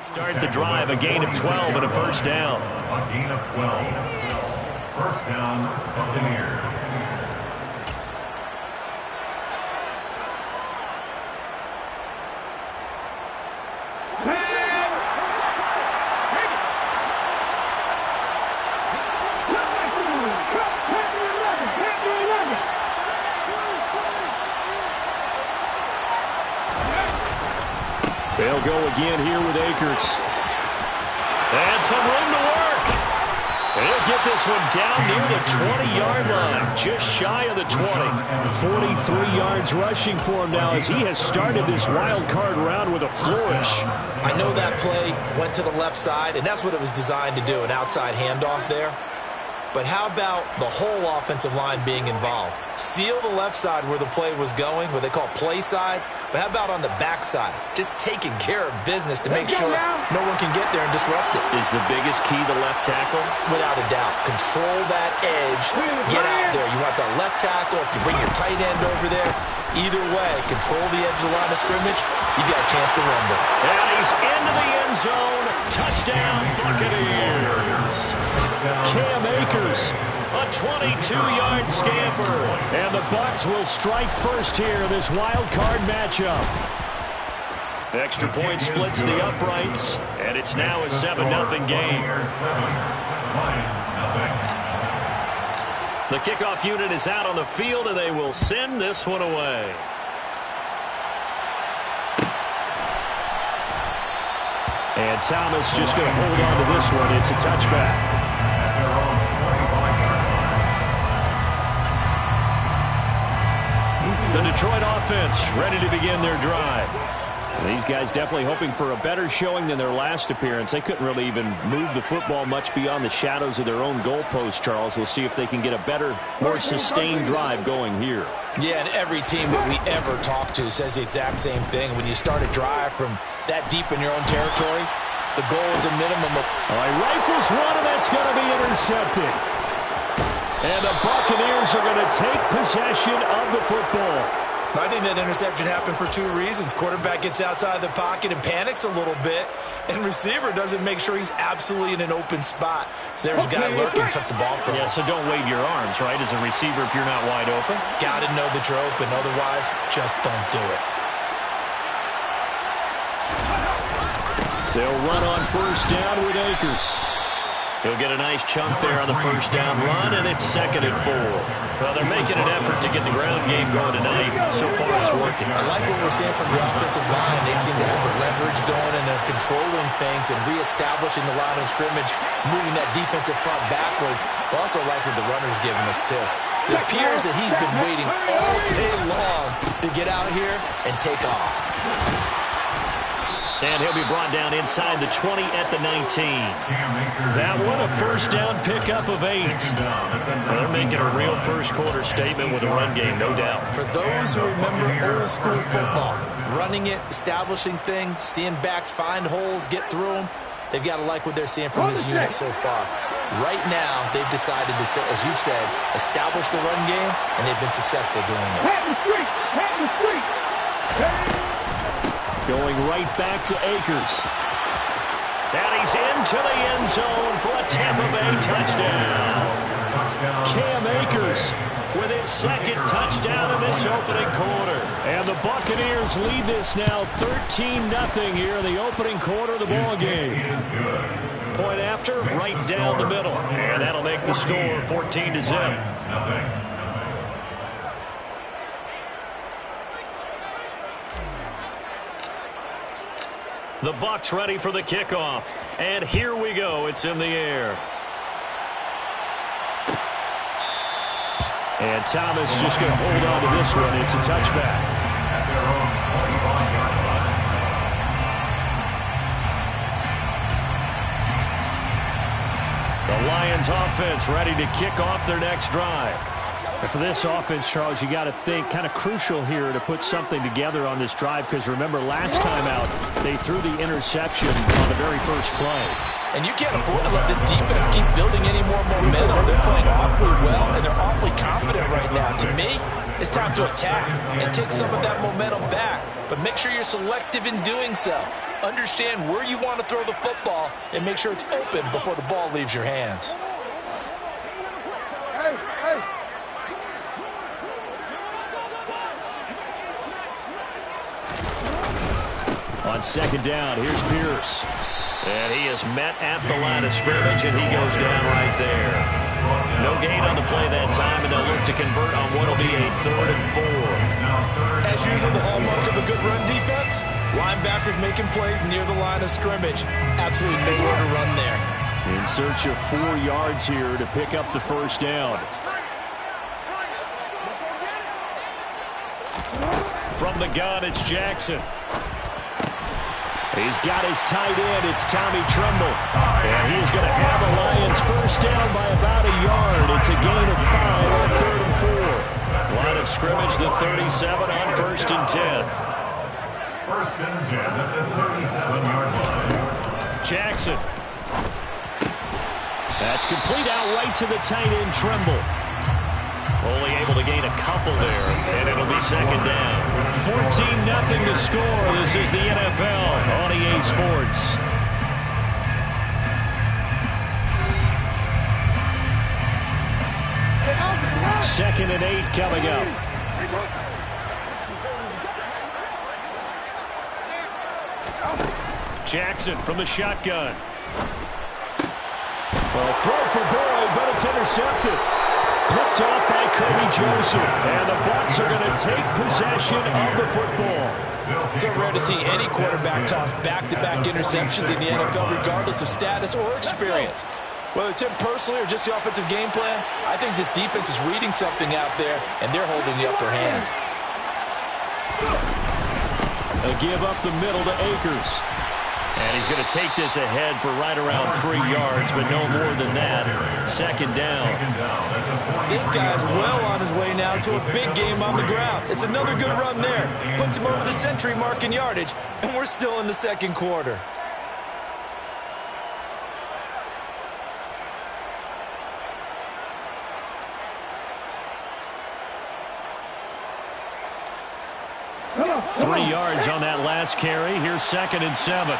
Start the drive, a gain of 12 and a first down. A gain of 12. First down, Buccaneers. They'll go again here with Akers. And some room to work. They'll get this one down near the 20-yard line, just shy of the 20. 43 yards rushing for him now as he has started this wild card round with a flourish. I know that play went to the left side, and that's what it was designed to do, an outside handoff there. But how about the whole offensive line being involved? Seal the left side where the play was going, what they call play side. But how about on the back side? Just taking care of business to make sure no one can get there and disrupt it. Is the biggest key the left tackle? Without a doubt. Control that edge. Get out there. You want that left tackle. If you bring your tight end over there, either way, control the edge of the line of scrimmage, you got a chance to run there. And he's into the end zone. Touchdown, Buccaneers. Cam Akers, a 22-yard scamper. And the Bucs will strike first here in this wild card matchup. Extra point splits the uprights, and it's now a 7-0 game. The kickoff unit is out on the field, and they will send this one away. And Thomas just going to hold on to this one. It's a touchback. The Detroit offense ready to begin their drive. These guys definitely hoping for a better showing than their last appearance. They couldn't really even move the football much beyond the shadows of their own goalpost, Charles. We'll see if they can get a better, more sustained drive going here. Yeah, and every team that we ever talk to says the exact same thing. When you start a drive from that deep in your own territory, the goal is a minimum of... All right, rifles one, and that's going to be intercepted. And the Buccaneers are going to take possession of the football. I think that interception happened for two reasons. Quarterback gets outside the pocket and panics a little bit, and receiver doesn't make sure he's absolutely in an open spot. So there's a guy lurking, took the ball from him. Yeah, so don't wave your arms, right, as a receiver if you're not wide open. Got to know that you're open. Otherwise, just don't do it. They'll run on first down with Akers. He'll get a nice chunk there on the first down run, and it's 2nd and 4. Well, they're making an effort to get the ground game going tonight. So far, it's working. I like what we're seeing from the offensive line. They seem to have the leverage going and they're controlling things and reestablishing the line of scrimmage, moving that defensive front backwards. But also like what the runner's giving us, too. It appears that he's been waiting all day long to get out here and take off. And he'll be brought down inside the 20 at the 19. That one, a first down pickup of 8. Well, they're making a real first quarter statement with a run game, no doubt. For those who remember old school football, running it, establishing things, seeing backs find holes, get through them, they've got to like what they're seeing from this unit so far. Right now, they've decided to, as you said, establish the run game, and they've been successful doing it. Going right back to Akers. And he's into the end zone for a Tampa Bay touchdown. Cam Akers with his 2nd touchdown in this opening quarter. And the Buccaneers lead this now 13-0 here in the opening quarter of the ball game. Point after, right down the middle. And that'll make the score 14-0. The Bucs ready for the kickoff. And here we go. It's in the air. And Thomas just going to hold on to this one. It's a touchback. The Lions offense ready to kick off their next drive. And for this offense, Charles, you got to think kind of crucial here to put something together on this drive, because remember last time out they threw the interception on the very first play. And you can't afford to let this defense keep building any more momentum. They're playing awfully well, and they're awfully confident right now. To me, it's time to attack and take some of that momentum back. But make sure you're selective in doing so. Understand where you want to throw the football and make sure it's open before the ball leaves your hands. On second down, here's Pierce. And he is met at the line of scrimmage, and he goes down right there. No gain on the play that time, and they'll look to convert on what will be a 3rd and 4. As usual, the hallmark of a good run defense, linebackers making plays near the line of scrimmage. Absolutely nowhere to run there. In search of 4 yards here to pick up the first down. From the gun, it's Jackson. He's got his tight end. It's Tommy Tremble. And he's going to have the Lions first down by about a yard. It's a gain of 5 on 3rd and 4. Line of scrimmage, the 37 on 1st and 10. 1st and 10 at the 37-yard line. Jackson. That's complete out right to the tight end, Tremble. Only able to gain a couple there, and it'll be second down. 14-0 to score. This is the NFL on EA Sports. Second and 8 coming up. Jackson from the shotgun. Well, throw for Boyd, but it's intercepted. Picked off by Kirby Joseph. And the Bucs are going to take possession of the football. So rare to see any quarterback toss back-to-back interceptions in the NFL, regardless of status or experience. Whether it's him personally or just the offensive game plan, I think this defense is reading something out there, and they're holding the upper hand. A give up the middle to Akers. And he's going to take this ahead for right around 3 yards, but no more than that. Second down. This guy's well on his way now to a big game on the ground. It's another good run there. Puts him over the century mark in yardage, and we're still in the second quarter. Three yards on that last carry. Here's 2nd and 7.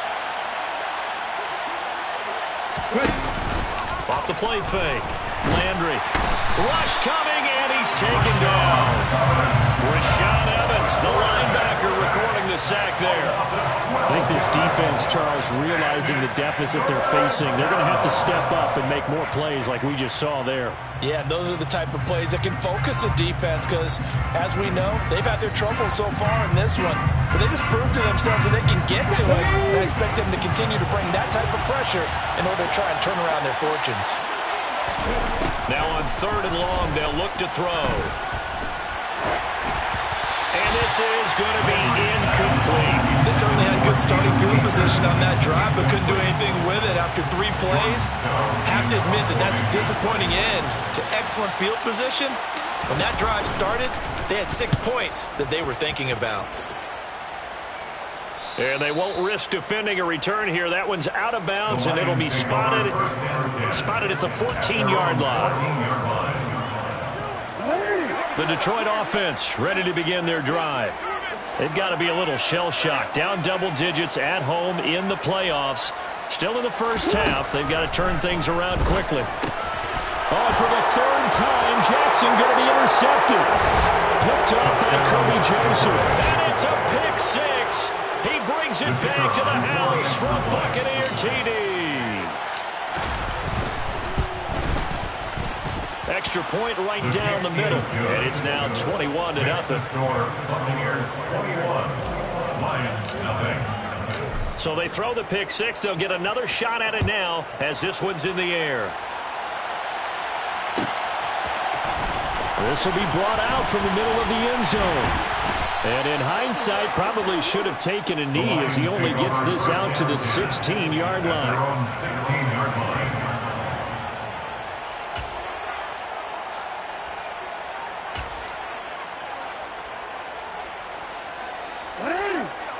Off the play fake. Landry. Rush coming, and he's taken down. Rashaan Evans, the linebacker, recording the sack there. I think this defense, Charles, realizing the deficit they're facing, they're going to have to step up and make more plays like we just saw there. Yeah, those are the type of plays that can focus a defense because, as we know, they've had their trouble so far in this one. But they just proved to themselves that they can get to it, and I expect them to continue to bring that type of pressure in order to try and turn around their fortunes. Now on 3rd and long, they'll look to throw. And this is going to be incomplete. They certainly had good starting field position on that drive, but couldn't do anything with it after 3 plays. Have to admit that that's a disappointing end to excellent field position. When that drive started, they had 6 points that they were thinking about. And they won't risk defending a return here. That one's out of bounds, and it'll be spotted at the 14-yard line. The Detroit offense ready to begin their drive. They've got to be a little shell-shocked. Down double digits at home in the playoffs. Still in the first half. They've got to turn things around quickly. Oh, for the 3rd time, Jackson going to be intercepted. Picked off by Kirby Joseph. And it's a pick 6. He brings it back to the house from Buccaneer TD. Extra point right down the middle. And it's now 21-0. Buccaneers 21, Lions nothing. So they throw the pick 6. They'll get another shot at it now as this one's in the air. This will be brought out from the middle of the end zone. And in hindsight, probably should have taken a knee as he only gets this out to the 16-yard line. 16-yard line.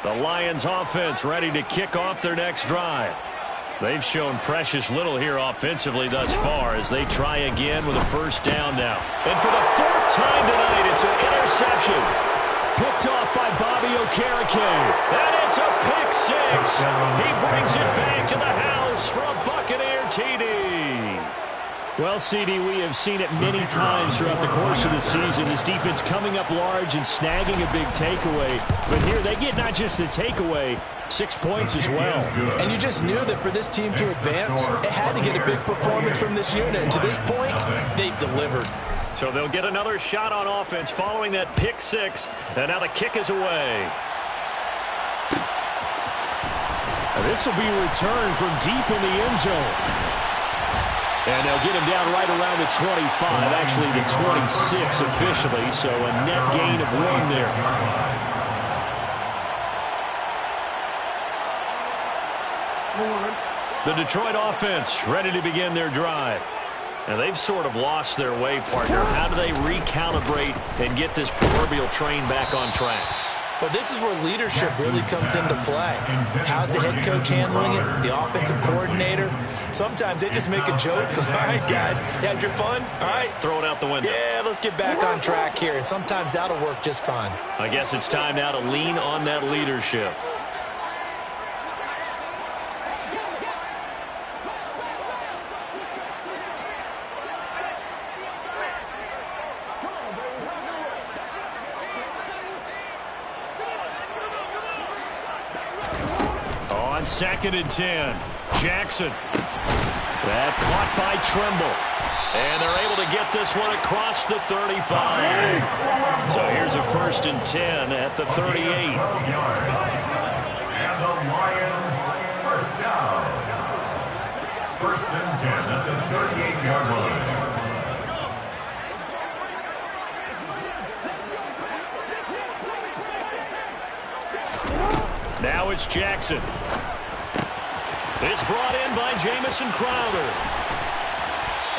The Lions offense ready to kick off their next drive. They've shown precious little here offensively thus far as they try again with a first down now. And for the fourth time tonight, it's an interception. Picked off by Bobby Okereke. And it's a pick six. He brings it back to the house for a Buccaneer TD. Well, CD, we have seen it many times throughout the course of the season. This defense coming up large and snagging a big takeaway. But here they get not just the takeaway, 6 points as well. And you just knew that for this team to advance, it had to get a big performance from this unit. And to this point, they've delivered. So they'll get another shot on offense following that pick six. And now the kick is away. And this will be returned from deep in the end zone. And they'll get him down right around the 25, actually the 26 officially, so a net gain of 1 there. The Detroit offense ready to begin their drive. And they've sort of lost their way, partner. How do they recalibrate and get this proverbial train back on track? Well, this is where leadership really comes into play. How's the head coach handling it? The offensive coordinator? Sometimes they just make a joke. All right, guys, you had your fun? All right. Throw it out the window. Yeah, let's get back on track here. And sometimes that'll work just fine. I guess it's time now to lean on that leadership. On 2nd and 10, Jackson. That caught by Trimble. And they're able to get this one across the 35. So here's a 1st and 10 at the 38. And the Lions first down. 1st and 10 at the 38-yard line. Now it's Jackson. It's brought in by Jamison Crowder.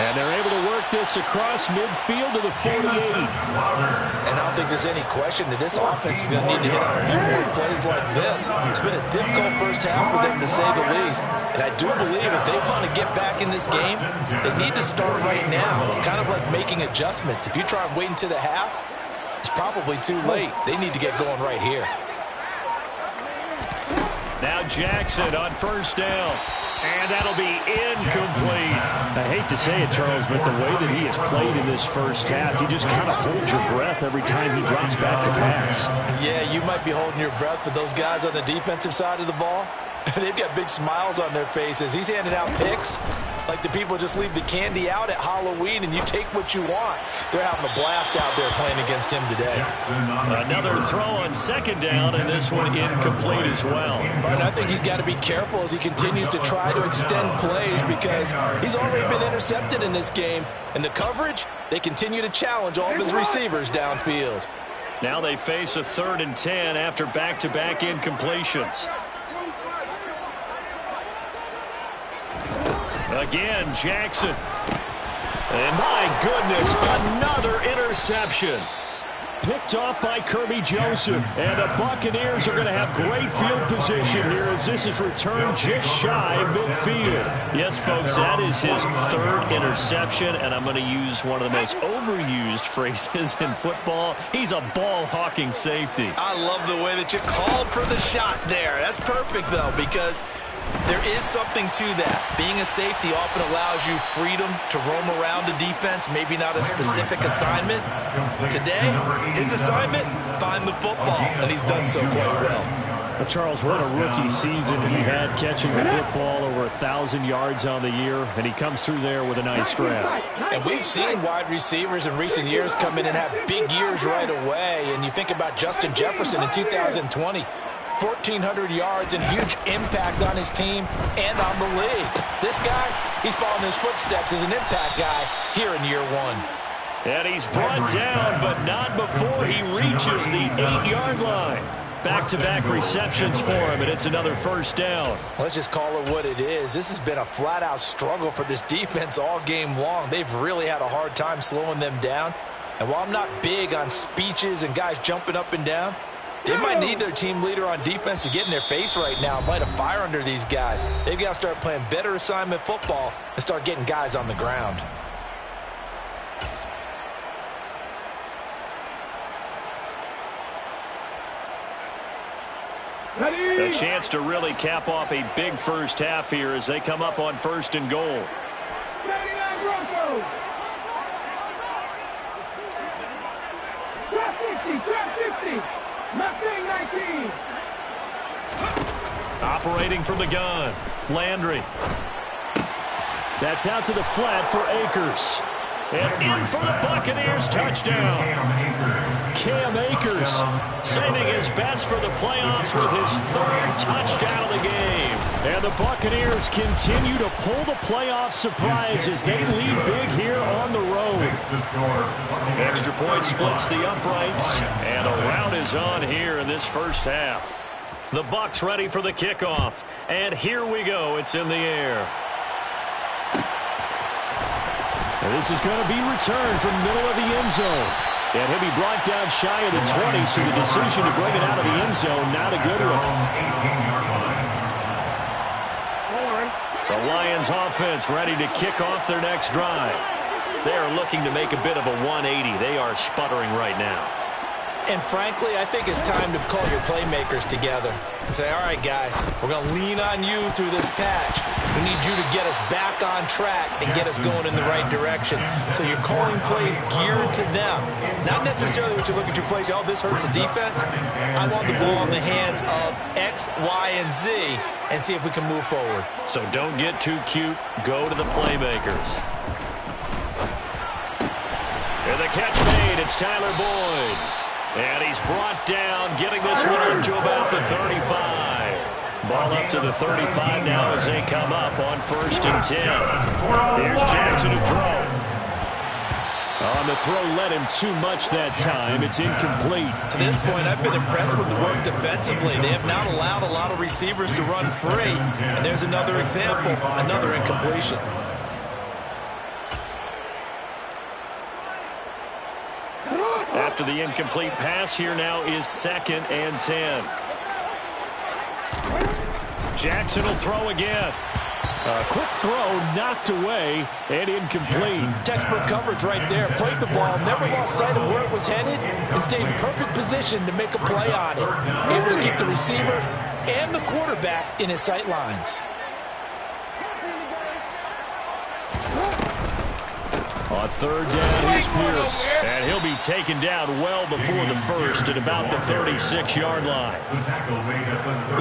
And they're able to work this across midfield to the 48. And I don't think there's any question that this offense is going to need to hit on a few more plays like this. It's been a difficult first half for them, to say the least. And I do believe if they want to get back in this game, they need to start right now. It's kind of like making adjustments. If you try and wait until the half, it's probably too late. They need to get going right here. Now Jackson on 1st down. And that'll be incomplete. I hate to say it, Charles, but the way that he has played in this first half, you just kind of hold your breath every time he drops back to pass. Yeah, you might be holding your breath, but those guys on the defensive side of the ball, they've got big smiles on their faces. He's handing out picks like the people just leave the candy out at Halloween and you take what you want. They're having a blast out there playing against him today. Another throw on 2nd down, and this one incomplete as well. But I think he's got to be careful as he continues to try to extend plays because he's already been intercepted in this game. And the coverage, they continue to challenge all of his receivers downfield. Now they face a 3rd and 10 after back-to-back incompletions. Again, Jackson. And my goodness, another interception. Picked off by Kirby Joseph. And the Buccaneers are going to have great field position here as this is returned just shy of midfield. Yes, folks, that is his 3rd interception, and I'm going to use one of the most overused phrases in football. He's a ball-hawking safety. I love the way that you called for the shot there. That's perfect, though, because there is something to that. Being a safety often allows you freedom to roam around the defense, maybe not a specific assignment. Today, his assignment, find the football, and he's done so quite well. Well, Charles, what a rookie season he had catching the football, over 1,000 yards on the year, and he comes through there with a nice grab. And we've seen wide receivers in recent years come in and have big years right away, and you think about Justin Jefferson in 2020. 1,400 yards and huge impact on his team and on the league. This guy, he's following his footsteps as an impact guy here in year 1. And he's brought down, but not before he reaches the 8-yard line. Back-to-back receptions for him, and it's another 1st down. Let's just call it what it is. This has been a flat-out struggle for this defense all game long. They've really had a hard time slowing them down. And while I'm not big on speeches and guys jumping up and down, They might need their team leader on defense to get in their face right now, light a fire under these guys. They've got to start playing better assignment football and start getting guys on the ground. A chance to really cap off a big first half here as they come up on 1st and goal. Operating from the gun, Landry. That's out to the flat for Akers. And in for the Buccaneers, touchdown. Cam Akers saving his best for the playoffs with his 3rd touchdown of the game. And the Buccaneers continue to pull the playoff surprise as they lead big here on the road. Extra point splits the uprights, and a rout is on here in this first half. The Bucs ready for the kickoff, and here we go. It's in the air. And this is going to be returned from the middle of the end zone. And he'll be brought down shy of the 20, so the decision to bring it out of the end zone, not a good one. The Lions offense ready to kick off their next drive. They are looking to make a bit of a 180. They are sputtering right now. And frankly, I think it's time to call your playmakers together and say, all right, guys, we're going to lean on you through this patch. We need you to get us back on track and get us going in the right direction. So you're calling plays geared to them. Not necessarily what you look at your plays, oh, this hurts the defense. I want the ball in the hands of X, Y, and Z and see if we can move forward. So don't get too cute. Go to the playmakers. And the catch made. It's Tyler Boyd. And he's brought down, getting this one up to about the 35. Ball up to the 35 now as they come up on 1st and 10. Here's Jackson to throw. On the throw, led him too much that time. It's incomplete. To this point, I've been impressed with the work defensively. They have not allowed a lot of receivers to run free. And there's another example, another incompletion. After the incomplete pass, here now is 2nd and 10. Jackson will throw again. A quick throw knocked away and incomplete. Textbook coverage right there. Played the ball, never lost sight of where it was headed, and stayed in perfect position to make a play on it. Able to keep the receiver and the quarterback in his sight lines. On 3rd down, here's Pierce. And he'll be taken down well before the first at about the 36-yard line.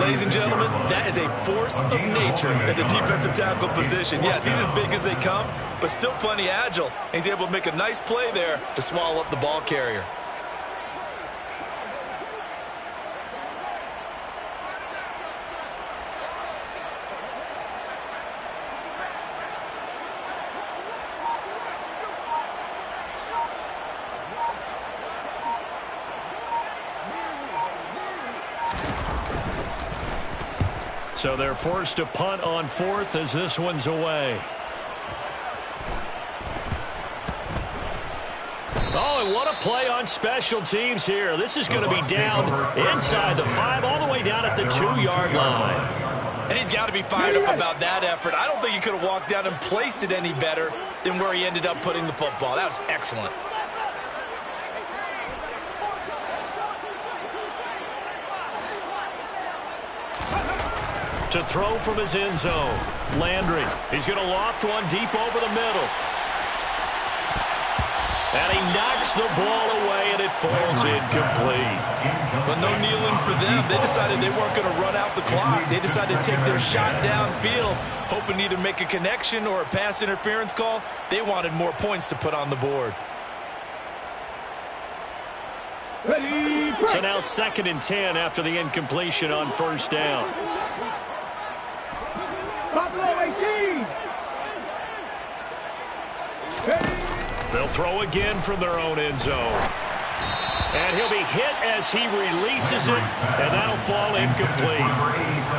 Ladies and gentlemen, that is a force of nature at the defensive tackle position. Yes, he's as big as they come, but still plenty agile. He's able to make a nice play there to swallow up the ball carrier. So they're forced to punt on 4th as this one's away. Oh, and what a play on special teams here. This is going to be down inside the 5, all the way down at the 2-yard line. And he's got to be fired up about that effort. I don't think he could have walked down and placed it any better than where he ended up putting the football. That was excellent. To throw from his end zone, Landry. He's going to loft one deep over the middle. And he knocks the ball away, and it falls incomplete. But no kneeling for them. They decided they weren't going to run out the clock. They decided to take their shot downfield, hoping to either make a connection or a pass interference call. They wanted more points to put on the board. So now 2nd and 10 after the incompletion on 1st down. They'll throw again from their own end zone. And he'll be hit as he releases it, and that'll fall incomplete.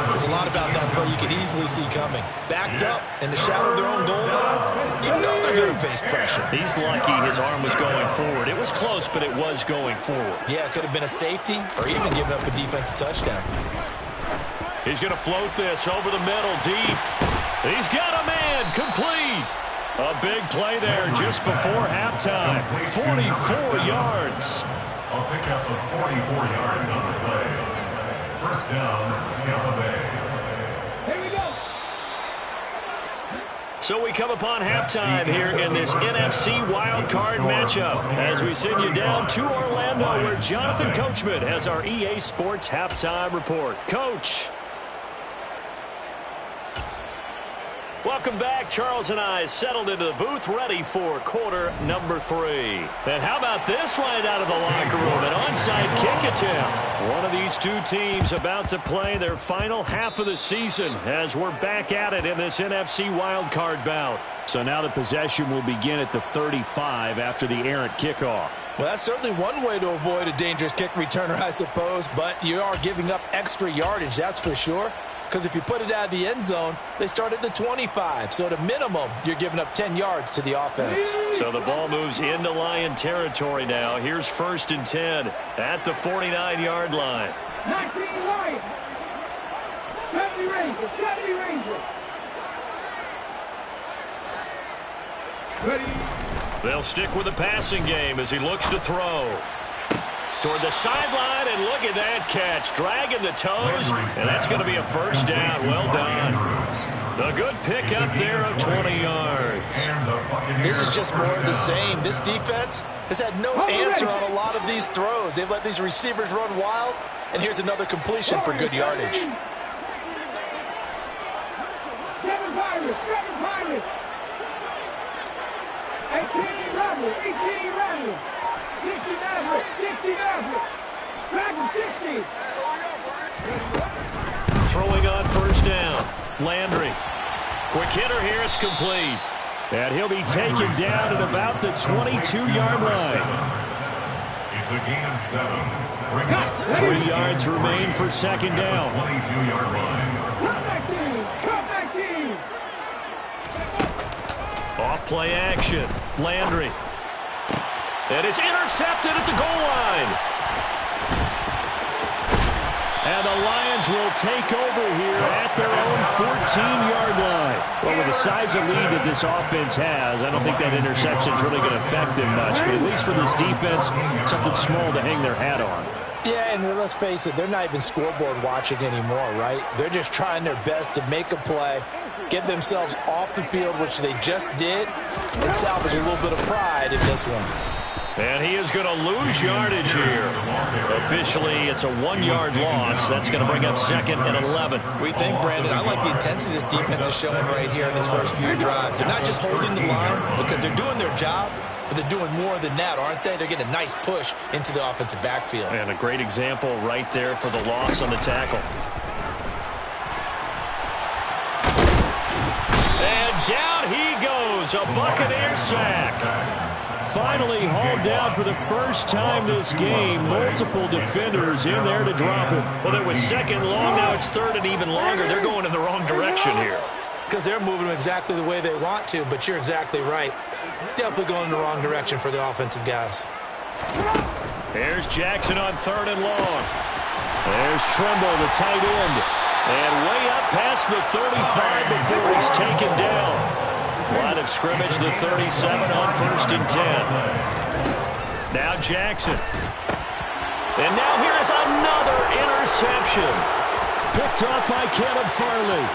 There's a lot about that play you could easily see coming. Backed up in the shadow of their own goal line, you know they're going to face pressure. He's lucky his arm was going forward. It was close, but it was going forward. Yeah, it could have been a safety or even given up a defensive touchdown. He's going to float this over the middle, deep. He's got a man, complete. A big play there just before halftime. 44 yards. I'll pick up the 44 yards on the play. First down, Tampa Bay. Here we go. So we come upon halftime here in this NFC wildcard matchup as we send you down to Orlando where Jonathan Coachman has our EA Sports halftime report. Coach. Welcome back. Charles and I settled into the booth ready for quarter number 3. And how about this right out of the locker room? An onside kick attempt. One of these two teams about to play their final half of the season as we're back at it in this NFC wildcard bout. So now the possession will begin at the 35 after the errant kickoff. Well, that's certainly one way to avoid a dangerous kick returner, I suppose, but you are giving up extra yardage, that's for sure. Because if you put it out of the end zone, they start at the 25. So at a minimum, you're giving up 10 yards to the offense. So the ball moves into Lion territory now. Here's 1st and 10 at the 49-yard line. 19 right. 70 Rangers. 70 Rangers. Ready. They'll stick with the passing game as he looks to throw. Toward the sideline, and look at that catch. Dragging the toes, and that's going to be a first down. Well done. A good pick up there of 20 yards. This is just more of the same. This defense has had no answer on a lot of these throws. They've let these receivers run wild, and here's another completion for good yardage. 7 Pirates. 7 Pirates. 18 Rebels. 18 Rebels. 60 Maverick. 60 Maverick. Dragon 60. Throwing on first down. Landry. Quick hitter here. It's complete. And he'll be taken down at about the 22-yard line. It's a gain of 7. 3 yards remain for second down. 22-yard line. Come back team. Come back team. Off play action. Landry. And it's intercepted at the goal line. And the Lions will take over here at their own 14-yard line. Well, with the size of lead that this offense has, I don't think that interception is really going to affect them much. But at least for this defense, something small to hang their hat on. Yeah, and let's face it, they're not even scoreboard watching anymore, right? They're just trying their best to make a play, get themselves off the field, which they just did, and salvage a little bit of pride in this one. And he is going to lose yardage here. Officially, it's a 1-yard loss. That's going to bring up 2nd and 11. We think, Brandon, I like the intensity this defense is showing right here in these first few drives. They're not just holding the line because they're doing their job, but they're doing more than that, aren't they? They're getting a nice push into the offensive backfield. And a great example right there for the loss on the tackle. And down he goes, a Buccaneer sack. Finally hauled down for the first time this game. Multiple defenders in there to drop him. Well, it was 2nd long. Now it's 3rd and even longer. They're going in the wrong direction here. Because they're moving them exactly the way they want to, but you're exactly right. Definitely going in the wrong direction for the offensive guys. Here's Jackson on 3rd and long. There's Trimble, the tight end. And way up past the 35 before he's taken down. Line of scrimmage, the 37 on 1st and 10. Now Jackson. And now here is another interception. Picked off by Caleb Farley.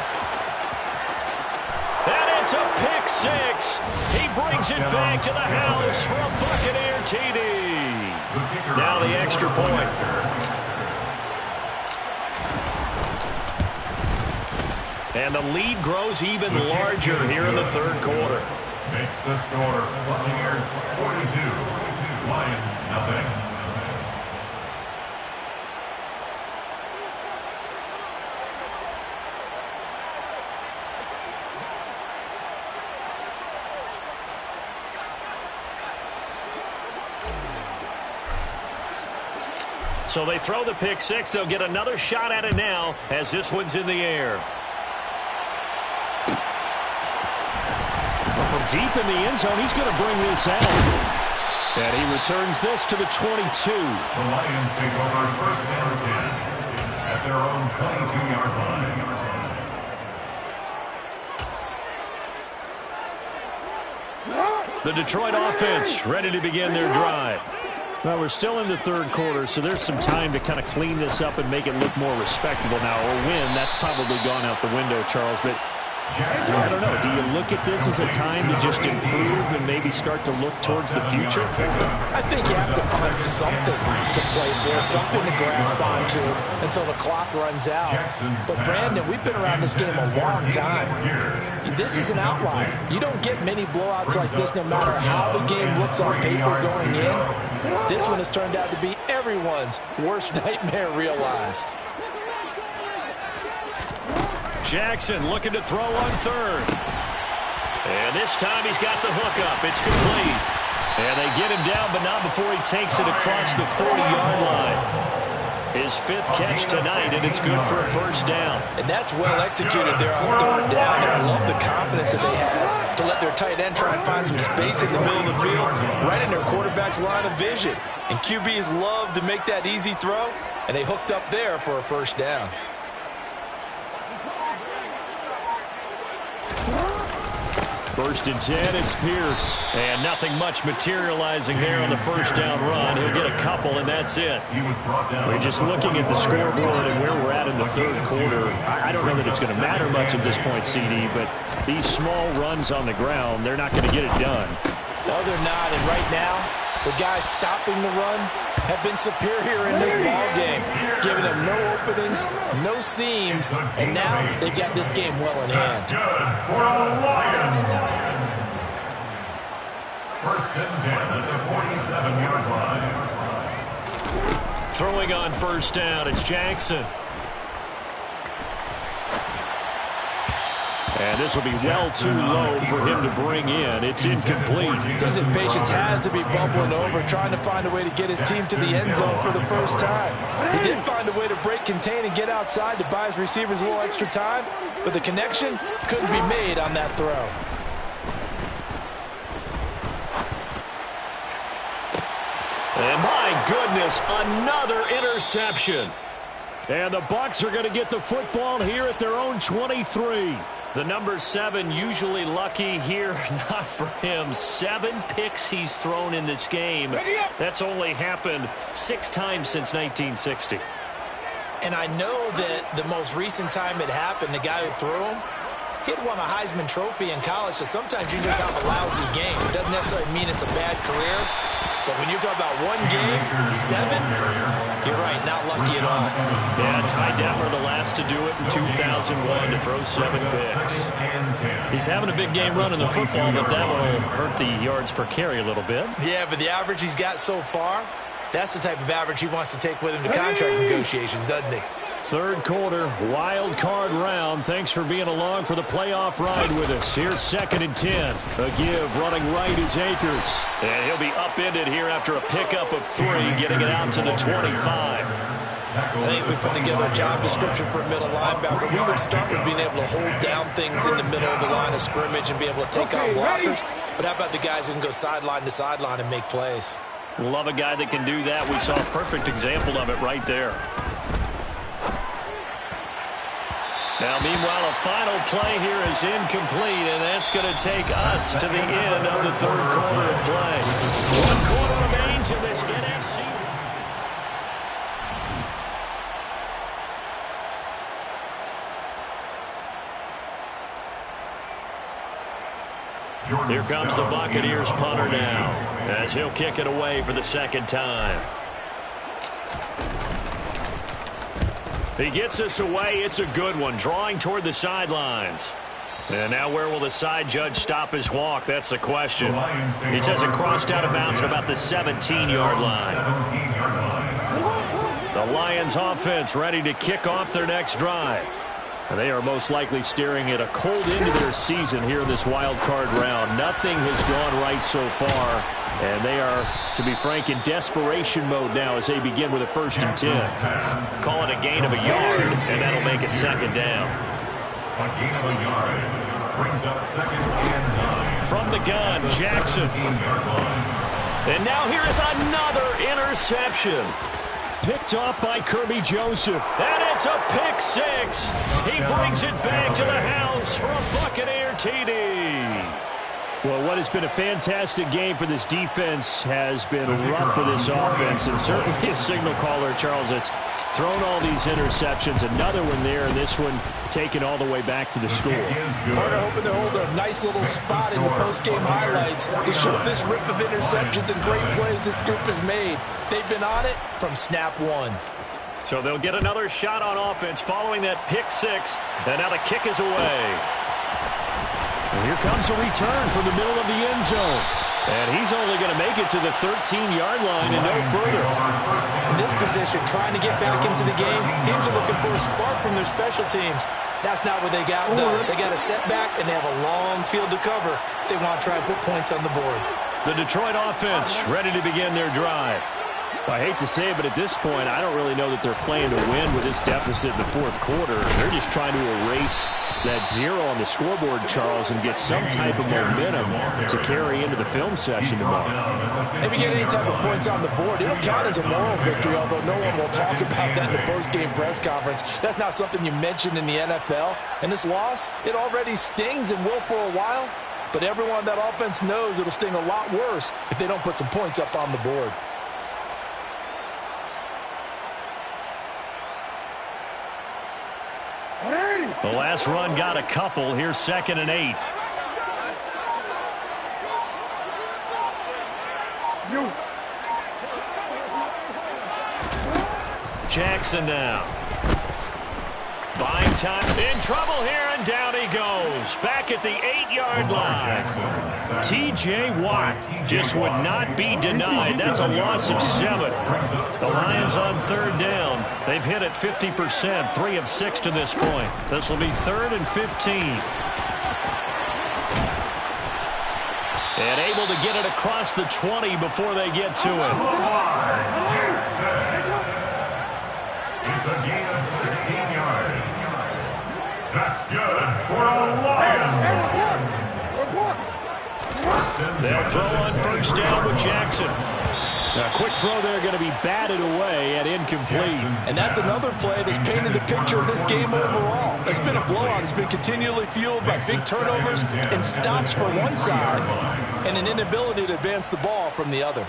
And it's a pick 6. He brings it back to the house for a Buccaneer TD. Now the extra point. And the lead grows even larger here in the 3rd quarter. Makes the score Buccaneers 42, Lions nothing. So they throw the pick six. They'll get another shot at it now as this one's in the air. From deep in the end zone, he's going to bring this out. And he returns this to the 22. The Lions take over first down 10 at their own 22-yard line. The Detroit offense ready to begin their drive. Well, we're still in the third quarter, so there's some time to kind of clean this up and make it look more respectable now. Or win, that's probably gone out the window, Charles. But I don't know. Do you look at this as a time to just improve and maybe start to look towards the future? I think you have to find something to play for, something to grasp onto until the clock runs out. But, Brandon, we've been around this game a long time. This is an outlier. You don't get many blowouts like this no matter how the game looks on paper going in. This one has turned out to be everyone's worst nightmare realized. Jackson looking to throw on third. And this time he's got the hook up. It's complete. And they get him down, but not before he takes it across the 40-yard line. His fifth catch tonight, and it's good for a first down. And that's well executed there on third down. And I love the confidence that they had to let their tight end try and find some space in the middle of the field, right in their quarterback's line of vision. And QBs love to make that easy throw, and they hooked up there for a first down. First and 10, it's Pierce. And nothing much materializing there on the first down run. He'll get a couple, and that's it. We're just looking at the scoreboard and where we're at in the third quarter. I don't know that it's going to matter much at this point, CD, but these small runs on the ground, they're not going to get it done. No, they're not. And right now, the guys stopping the run have been superior in this ball game, giving them no openings, no seams, and now they've got this game well in hand. For the Lions. First and 10 at the 47-yard line. Throwing on first down, it's Jackson. And this will be well too low for him to bring in. It's incomplete. His impatience has to be bubbling over, trying to find a way to get his team to the end zone for the first time. He did find a way to break contain and get outside to buy his receivers a little extra time, but the connection couldn't be made on that throw. And my goodness, another interception. And the Bucs are going to get the football here at their own 23. The number 7 usually lucky here, not for him. 7 picks he's thrown in this game. That's only happened 6 times since 1960. And I know that the most recent time it happened, the guy who threw him, he'd won a Heisman Trophy in college, so sometimes you just have a lousy game. It doesn't necessarily mean it's a bad career. But when you're talking about one game, 7, you're right, not lucky at all. Yeah, Ty Detmer, the last to do it in 2001, to throw 7 picks. He's having a big game running the football, but that will hurt the yards per carry a little bit. Yeah, but the average he's got so far, that's the type of average he wants to take with him to contract negotiations, doesn't he? Third quarter, wild card round. Thanks for being along for the playoff ride with us. Here's second and 10. A give, running right is Akers. And he'll be upended here after a pickup of 3, getting it out to the 25. I think if we put together a job description for a middle linebacker, we would start with being able to hold down things in the middle of the line of scrimmage and be able to take on blockers. But how about the guys who can go sideline to sideline and make plays? Love a guy that can do that. We saw a perfect example of it right there. Now, meanwhile, a final play here is incomplete, and that's going to take us to the end of the third quarter of play. 1 quarter remains in this NFC. Here comes the Buccaneers punter now, as he'll kick it away for the second time. He gets us away. It's a good one, drawing toward the sidelines. And now where will the side judge stop his walk? That's the question. He says it crossed out of bounds at about the 17-yard line. The Lions offense ready to kick off their next drive. They are most likely staring at a cold end to their season here in this wild card round. Nothing has gone right so far, and they are, to be frank, in desperation mode now as they begin with a 1st and 10. Call it a gain of a yard, and that'll make it 2nd down. A gain of a yard brings up 2nd and 9. From the gun, Jackson. And now here is another interception. Picked off by Kirby Joseph. And it's a pick 6. He brings it back to the house for a Buccaneer TD. Well, what has been a fantastic game for this defense has been rough for this offense. And certainly a signal caller, Charles, that's thrown all these interceptions. Another one there, and this one taken all the way back for the score. Partner hoping to hold a nice little spot in the post-game highlights to show this rip of interceptions and great plays this group has made. They've been on it from snap 1. So they'll get another shot on offense following that pick 6. And now the kick is away. And here comes a return from the middle of the end zone. And he's only going to make it to the 13-yard line and no further. In this position, trying to get back into the game, teams are looking for a spark from their special teams. That's not what they got, though. They got a setback, and they have a long field to cover if they want to try and put points on the board. The Detroit offense ready to begin their drive. I hate to say it, but at this point, I don't really know that they're playing to win with this deficit in the 4th quarter. They're just trying to erase that 0 on the scoreboard, Charles, and get some type of momentum to carry into the film session tomorrow. If you get any type of points on the board, it'll count as a moral victory, although no one will talk about that in the post-game press conference. That's not something you mention in the NFL. And this loss, it already stings and will for a while, but everyone on that offense knows it'll sting a lot worse if they don't put some points up on the board. The last run got a couple. Here's 2nd and 8. Jackson now. Buying time. In trouble here, and down he goes. Back at the 8-yard line. T.J. Watt just would not be denied. That's a loss of 7. The Lions on 3rd down. They've hit it 50%, 3 of 6 to this point. This will be 3rd and 15. And able to get it across the 20 before they get to it. It's a gain of 16 yards. That's good for the Lions. They'll throw on 1st down with Jackson. A quick throw there going to be batted away and incomplete. And that's another play that's painted the picture of this game overall. It's been a blowout. It's been continually fueled by big turnovers and stops for one side and an inability to advance the ball from the other.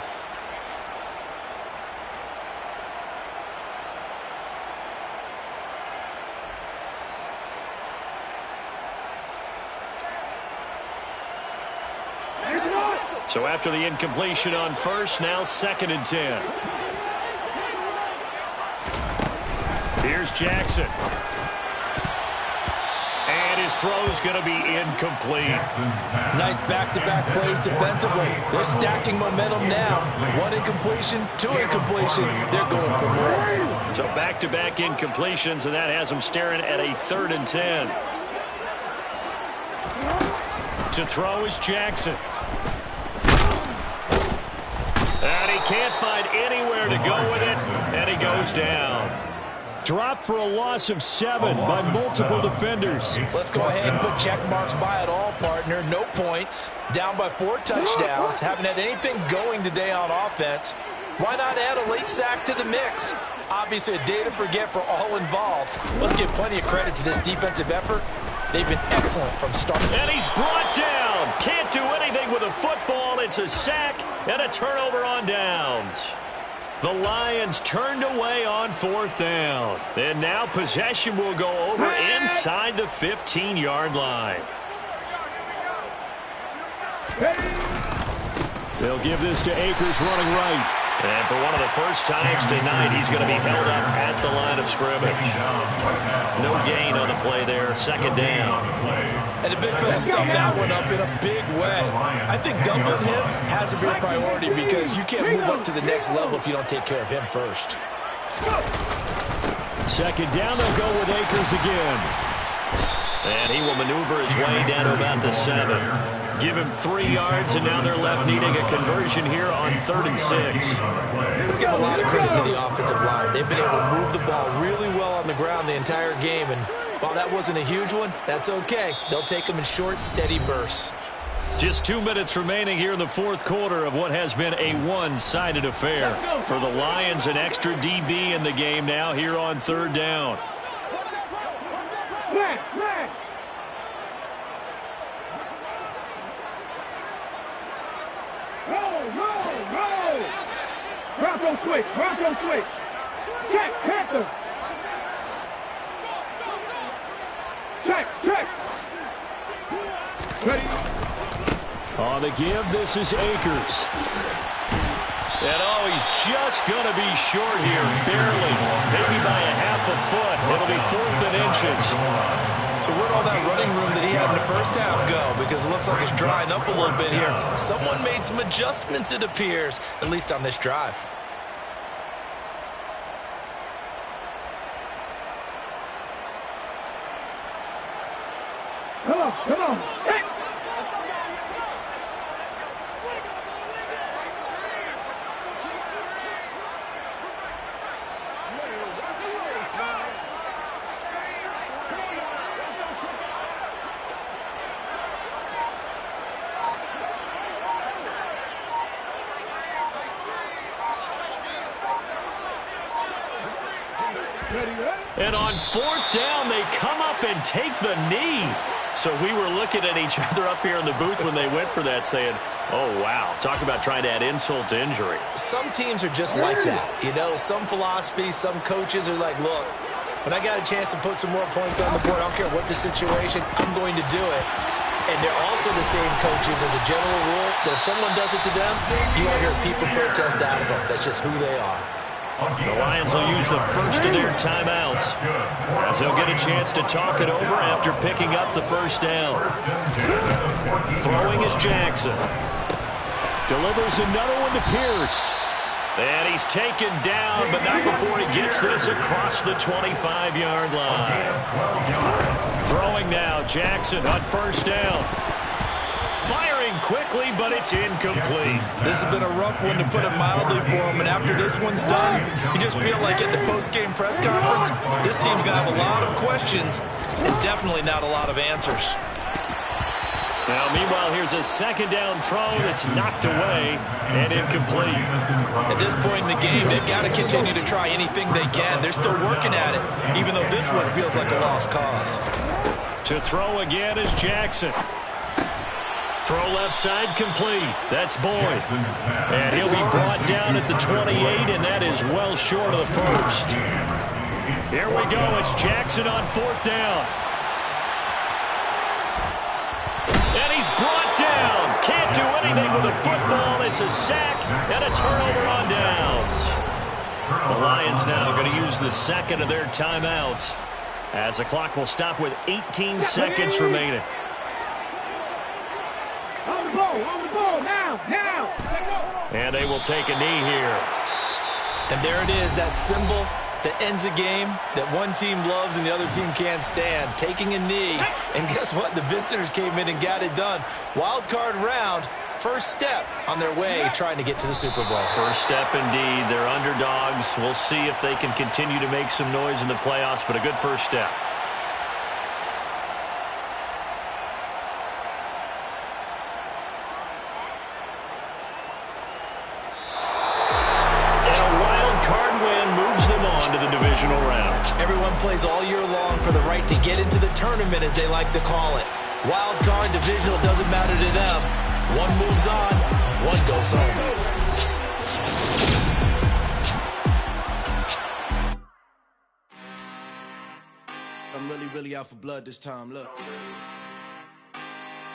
So after the incompletion on 1st, now 2nd and 10. Here's Jackson. And his throw's going to be incomplete. Nice back-to-back plays defensively. They're stacking momentum now. 1 incompletion, 2 incompletion. They're going for more. So back-to-back incompletions, and that has them staring at a 3rd and 10. To throw is Jackson. And he can't find anywhere to go with it, and he goes down. Dropped for a loss of 7 by multiple defenders. Let's go ahead and put check marks by it all, partner. No points. Down by 4 touchdowns. Haven't had anything going today on offense. Why not add a late sack to the mix? Obviously a day to forget for all involved. Let's give plenty of credit to this defensive effort. They've been excellent from start. And he's brought down. Can't do anything with a football. It's a sack and a turnover on downs. The Lions turned away on 4th down. And now possession will go over inside the 15-yard line. They'll give this to Akers running right. And for one of the first times tonight, he's going to be held up at the line of scrimmage. No gain on the play there, 2nd down. And the big fella stuffed that one up in a big way. I think doubling him has to be a priority because you can't move up to the next level if you don't take care of him first. 2nd down, they'll go with Akers again. And he will maneuver his way down to about the 7. Give him 3 yards, and now they're left needing a conversion here on 3rd and 6. Let's give a lot of credit to the offensive line. They've been able to move the ball really well on the ground the entire game, and while that wasn't a huge one, that's okay. They'll take them in short, steady bursts. Just 2 minutes remaining here in the 4th quarter of what has been a one-sided affair. For the Lions, an extra DB in the game now here on 3rd down. Rock on switch. Check, Panther. Check. Ready. On the give, this is Akers. And he's just going to be short here, barely, maybe by a half a foot. It'll be 4th and inches. So where'd all that running room that he had in the first half go? Because it looks like it's drying up a little bit here. Someone made some adjustments, it appears, at least on this drive. Come on. Check. And on 4th down, they come up and take the knee. So we were looking at each other up here in the booth when they went for that, saying, oh, wow, talk about trying to add insult to injury. Some teams are just like that. You know, some philosophies, some coaches are like, look, when I got a chance to put some more points on the board, I don't care what the situation, I'm going to do it. And they're also the same coaches as a general rule that if someone does it to them, you won't hear people protest out of them. That's just who they are. The Lions will use the first of their timeouts as they'll get a chance to talk it over after picking up the 1st down. Throwing is Jackson. Delivers another one to Pierce. And he's taken down, but not before he gets this across the 25-yard line. Throwing now, Jackson on 1st down. Firing quickly, but it's incomplete. This has been a rough one, to put it mildly, for him. And after this one's done, you just feel like at the post-game press conference, this team's going to have a lot of questions and definitely not a lot of answers. Now, meanwhile, here's a 2nd down throw that's knocked away and incomplete. At this point in the game, they've got to continue to try anything they can. They're still working at it, even though this one feels like a lost cause. To throw again is Jackson. Throw left side complete. That's Boyd. And he'll be brought down at the 28, and that is well short of the 1st. Here we go. It's Jackson on 4th down. And he's brought down. Can't do anything with the football. It's a sack and a turnover on downs. The Lions now going to use the 2nd of their timeouts as the clock will stop with 18 seconds remaining. On the ball, now. And they will take a knee here. And there it is, that symbol that ends a game that one team loves and the other team can't stand. Taking a knee. And guess what? The visitors came in and got it done. Wild card round. First step on their way trying to get to the Super Bowl. First step indeed. They're underdogs. We'll see if they can continue to make some noise in the playoffs, but a good first step. Plays all year long for the right to get into the tournament, as they like to call it. Wild card, divisional, doesn't matter to them. One moves on, one goes home. I'm really out for blood this time, look.